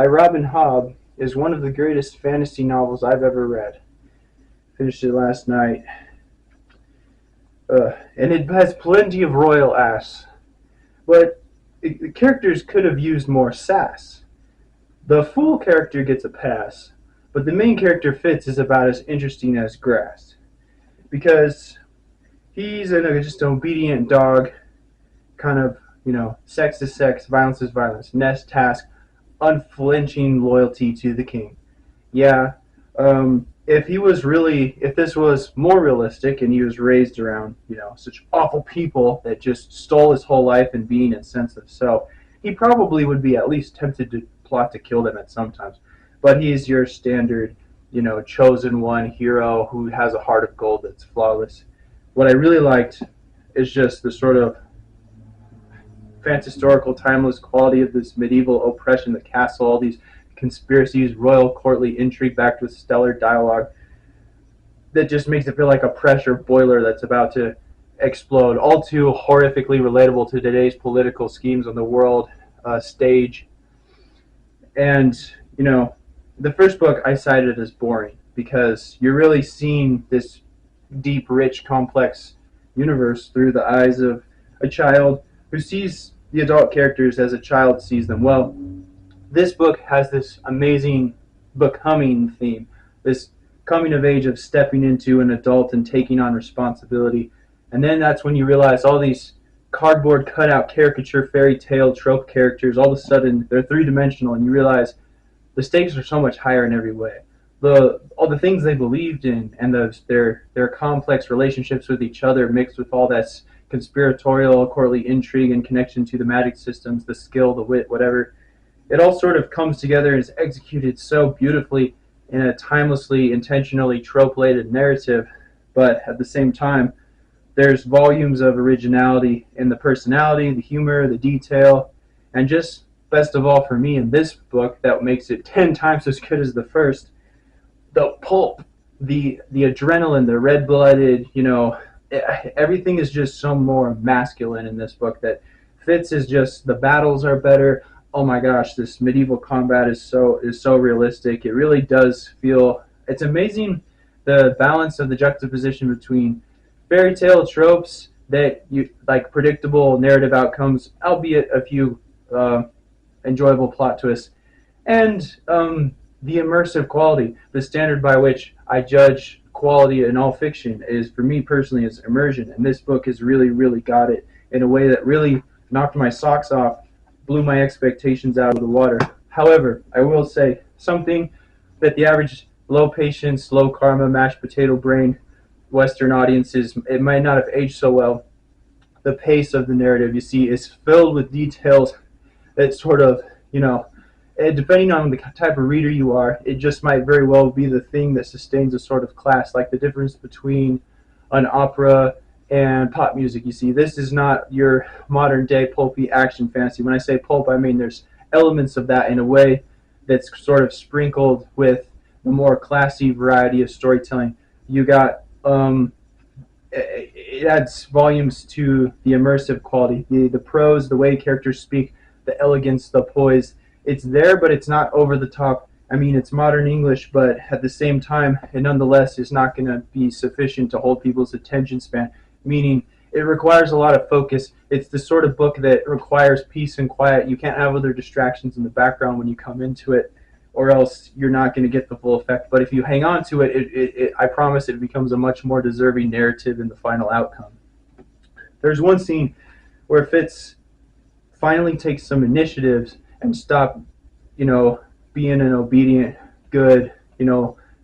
by Robin Hobb is one of the greatest fantasy novels I've ever read. Finished it last night. And it has plenty of royal ass. But the characters could have used more sass. The fool character gets a pass, but the main character Fitz is about as interesting as grass. Because he's just an obedient dog, kind of, sex is sex, violence is violence, nest task, unflinching loyalty to the king. Yeah, if this was more realistic and he was raised around, such awful people that just stole his whole life and being and sense of self, he probably would be at least tempted to plot to kill them at some times. But he's your standard, chosen one hero who has a heart of gold that's flawless. What I really liked is just the sort of fantastorical, timeless quality of this medieval oppression, the castle, all these conspiracies, royal courtly intrigue backed with stellar dialogue that just makes it feel like a pressure boiler that's about to explode. All too horrifically relatable to today's political schemes on the world stage. And, the first book I cited as boring because you're really seeing this deep, rich, complex universe through the eyes of a child who sees the adult characters as a child sees them. Well, this book has this amazing becoming theme, this coming of age of stepping into an adult and taking on responsibility. And then that's when you realize all these cardboard cutout caricature fairy tale trope characters, all of a sudden they're three-dimensional, and you realize the stakes are so much higher in every way. All the things they believed in and their complex relationships with each other mixed with all that conspiratorial, courtly intrigue and connection to the magic systems, the skill, the wit, whatever. It all sort of comes together and is executed so beautifully in a timelessly, intentionally trope-laden narrative, but at the same time, there's volumes of originality in the personality, the humor, the detail, and just best of all for me in this book that makes it 10 times as good as the first, the pulp, the adrenaline, the red-blooded, everything is just so more masculine in this book that Fitz is just, the battles are better. Oh my gosh, this medieval combat is so realistic. It really does feel, it's amazing the balance of the juxtaposition between fairy tale tropes that you like, predictable narrative outcomes, albeit a few enjoyable plot twists, and the immersive quality, the standard by which I judge quality in all fiction is, for me personally, is immersion. And this book has really, really got it in a way that really knocked my socks off, blew my expectations out of the water. However, I will say something that the average low patience, low karma, mashed potato brain Western audiences, it might not have aged so well. The pace of the narrative, you see, is filled with details that sort of, depending on the type of reader you are, it just might very well be the thing that sustains a sort of class, like the difference between an opera and pop music. You see, this is not your modern day pulpy action fantasy. When I say pulp, I mean there's elements of that in a way that's sort of sprinkled with the more classy variety of storytelling. You got it adds volumes to the immersive quality, the prose, the way characters speak, the elegance, the poise. It's there, but it's not over the top. I mean, it's modern English, but at the same time, it nonetheless is not going to be sufficient to hold people's attention span, meaning it requires a lot of focus. It's the sort of book that requires peace and quiet. You can't have other distractions in the background when you come into it, or else you're not going to get the full effect. But if you hang on to it, I promise it becomes a much more deserving narrative in the final outcome. There's one scene where Fitz finally takes some initiatives and stop, being an obedient, good,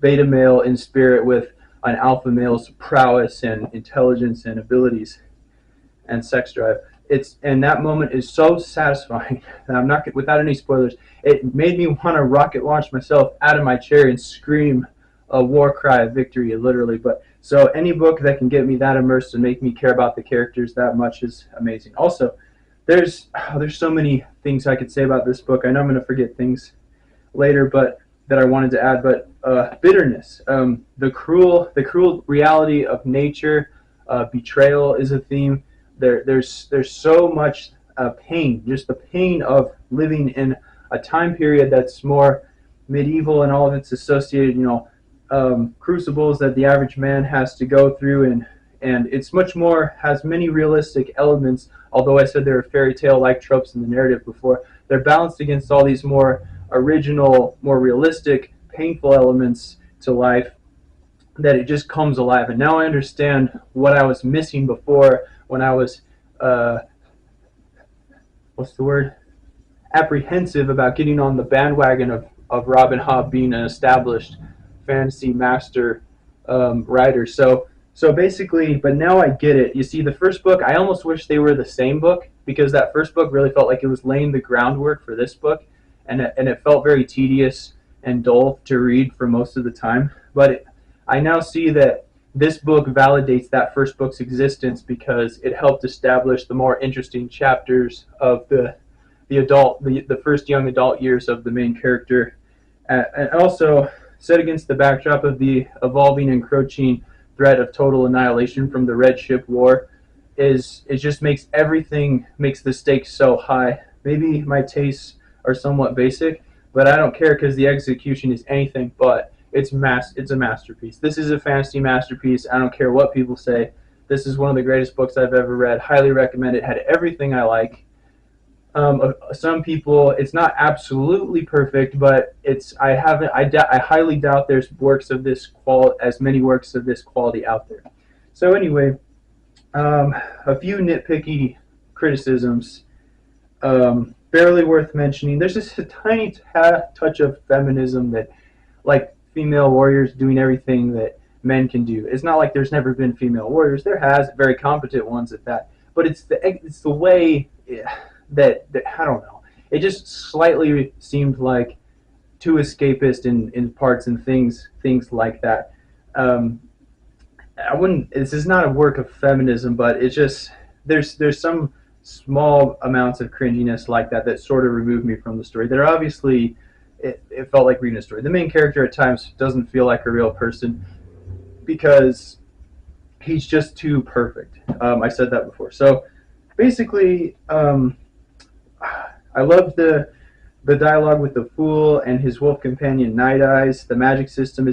beta male in spirit with an alpha male's prowess and intelligence and abilities and sex drive. And that moment is so satisfying. And I'm not, without any spoilers, it made me want to rocket launch myself out of my chair and scream a war cry of victory, literally. But so any book that can get me that immersed and make me care about the characters that much is amazing. Also, there's so many things I could say about this book. I know I'm going to forget things later, but that I wanted to add. But bitterness, the cruel reality of nature, betrayal is a theme. There's so much pain, just the pain of living in a time period that's more medieval and all of its associated, crucibles that the average man has to go through, and it's much more, has many realistic elements. Although I said there are fairy tale like tropes in the narrative before, they're balanced against all these more original, more realistic, painful elements to life, that it just comes alive. And now I understand what I was missing before, when I was what's the word, apprehensive about getting on the bandwagon of Robin Hobb being an established fantasy master writer. So basically, but now I get it. You see, the first book, I almost wish they were the same book, because that first book really felt like it was laying the groundwork for this book, and it felt very tedious and dull to read for most of the time. But I now see that this book validates that first book's existence, because it helped establish the more interesting chapters of the first young adult years of the main character, and also set against the backdrop of the evolving, encroaching threat of total annihilation from the Red Ship War. It just makes the stakes so high. Maybe my tastes are somewhat basic, but I don't care, because the execution is anything but. It's a masterpiece. This is a fantasy masterpiece. I don't care what people say. This is one of the greatest books I've ever read. Highly recommend it. Had everything I like. Some people, it's not absolutely perfect, but I highly doubt there's as many works of this quality out there. So anyway, a few nitpicky criticisms, barely worth mentioning. There's just a tiny touch of feminism, that, like, female warriors doing everything that men can do. It's not like there's never been female warriors. There has, very competent ones at that. But it's the way that I don't know. It just slightly seemed like too escapist in parts and things like that. This is not a work of feminism, but it's just, there's some small amounts of cringiness like that sort of remove me from the story. That are obviously, it felt like reading a story. The main character at times doesn't feel like a real person, because he's just too perfect. I said that before. So basically, I love the dialogue with the Fool and his wolf companion Night Eyes. The magic system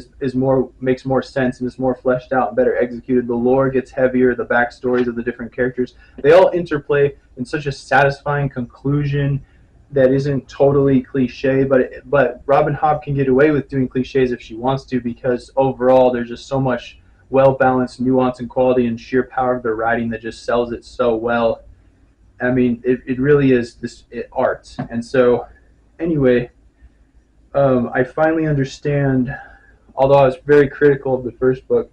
makes more sense and is more fleshed out and better executed. The lore gets heavier. The backstories of the different characters, they all interplay in such a satisfying conclusion that isn't totally cliche. But Robin Hobb can get away with doing cliches if she wants to, because overall there's just so much well-balanced nuance and quality and sheer power of the writing that just sells it so well. I mean, it really is art. And so, anyway, I finally understand, although I was very critical of the first book,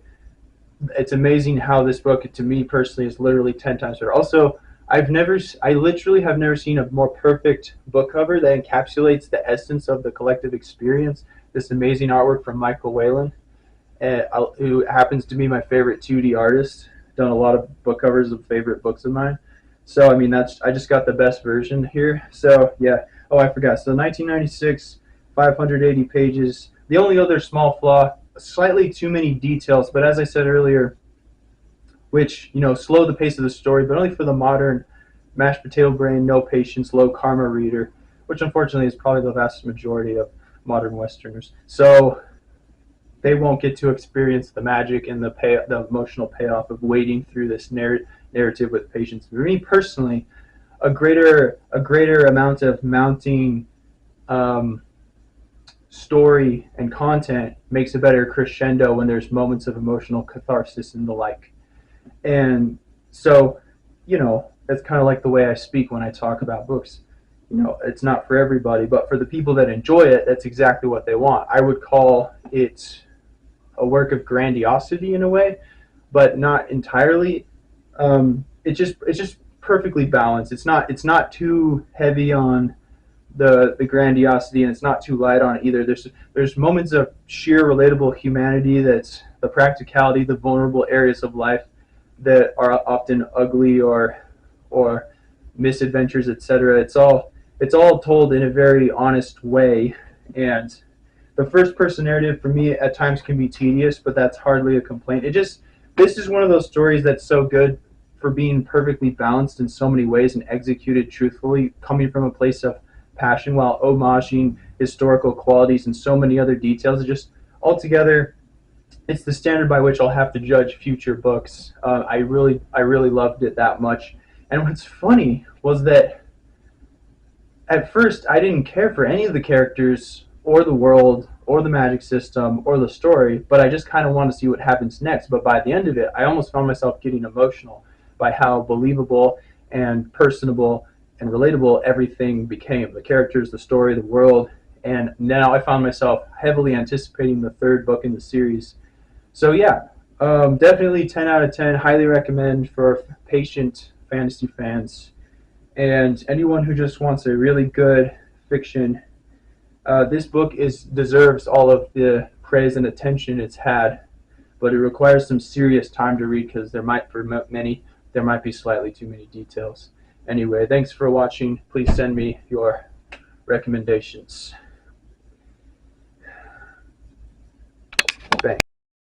it's amazing how this book, to me personally, is literally 10 times better. Also, I literally have never seen a more perfect book cover that encapsulates the essence of the collective experience. This amazing artwork from Michael Whalen, who happens to be my favorite 2D artist. Done a lot of book covers of favorite books of mine. So, I mean, I just got the best version here. So, yeah. Oh, I forgot. So, 1996, 580 pages. The only other small flaw, slightly too many details, but as I said earlier, which, slow the pace of the story, but only for the modern mashed potato brain, no patience, low karma reader, which unfortunately is probably the vast majority of modern Westerners. So, they won't get to experience the magic and the emotional payoff of wading through this narrative with patience. For me personally, a greater amount of mounting story and content makes a better crescendo when there's moments of emotional catharsis and the like. And so, that's kind of like the way I speak when I talk about books. It's not for everybody, but for the people that enjoy it, that's exactly what they want. I would call it a work of grandiosity in a way, but not entirely. It's just perfectly balanced. It's not too heavy on the grandiosity, and it's not too light on it either. There's moments of sheer relatable humanity. That's the practicality, the vulnerable areas of life that are often ugly or misadventures, etc. It's all told in a very honest way. And the first person narrative for me at times can be tedious, but that's hardly a complaint. This is one of those stories that's so good for being perfectly balanced in so many ways and executed truthfully, coming from a place of passion while homaging historical qualities and so many other details. It just altogether, it's the standard by which I'll have to judge future books. I really loved it that much. And what's funny was that at first I didn't care for any of the characters or the world or the magic system or the story, but I just kind of want to see what happens next. But by the end of it, I almost found myself getting emotional by how believable and personable and relatable everything became. The characters, the story, the world, and now I found myself heavily anticipating the third book in the series. So yeah, definitely 10 out of 10. Highly recommend for patient fantasy fans and anyone who just wants a really good fiction. This book is deserves all of the praise and attention it's had, but it requires some serious time to read because for many, there might be slightly too many details. Anyway, thanks for watching. Please send me your recommendations.